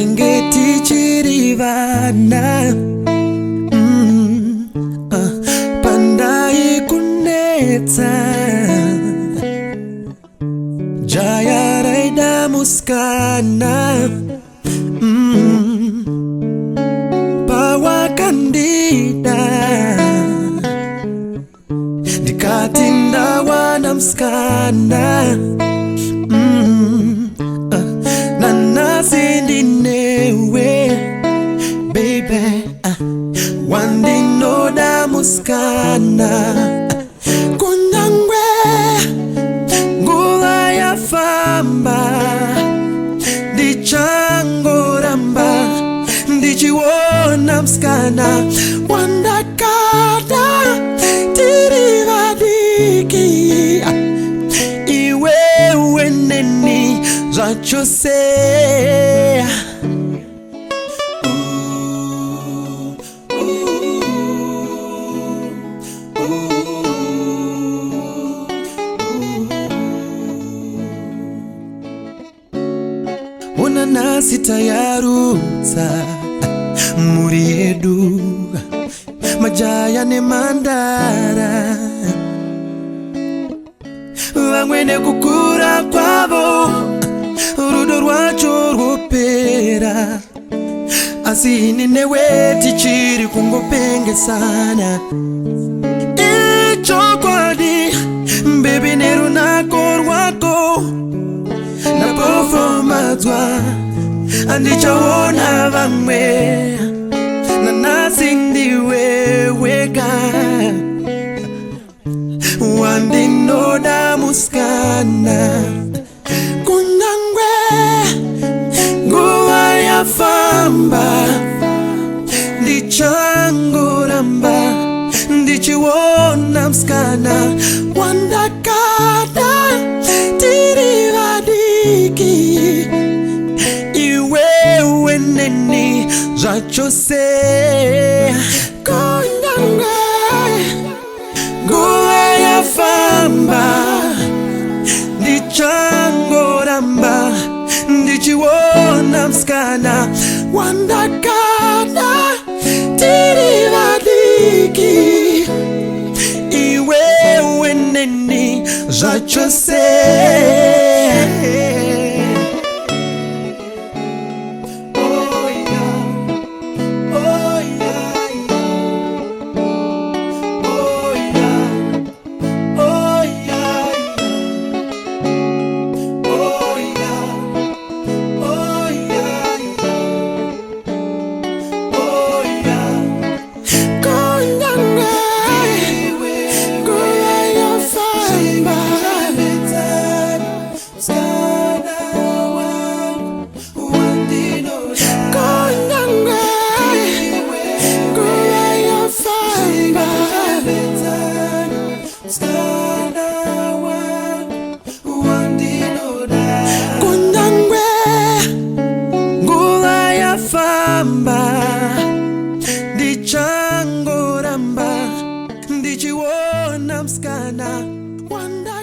Serengeti chirivana Pandai kunetsa Jaya Raida Muskana Pawa Kandida Dikatinda wanamskana Nana sindinewe Baby Wandinoda muskana Kundangwe Ngula ya famba Dichangoramba Dichiwona mskana Wandakada Tirivadiki Iwe weneni Zachose Nasi tayarutsa Muriedu Majaya ne mandara Wangwene kukura kwavo Rudo rwacho rwopera Asini newe tichiri kungopenge sana Icho kwadi Baby neru nako rwako Na performadzwa Andichaona vamwe Nanasi ndiwe wega Wandinoda muskana Kunangwe Nguwa ya famba Ndichangoramba Ndichiwona mskana Wandakada Tirivadiki Weneni Zachose Kondangwe Nguwa ya famba Ndichangoramba Ndichiwona mskana Wandakada Tirivadiki Iwe weneni Zachose Kundangwe Ngula ya famba Ndichangoramba Ndichiwona mskana Wanda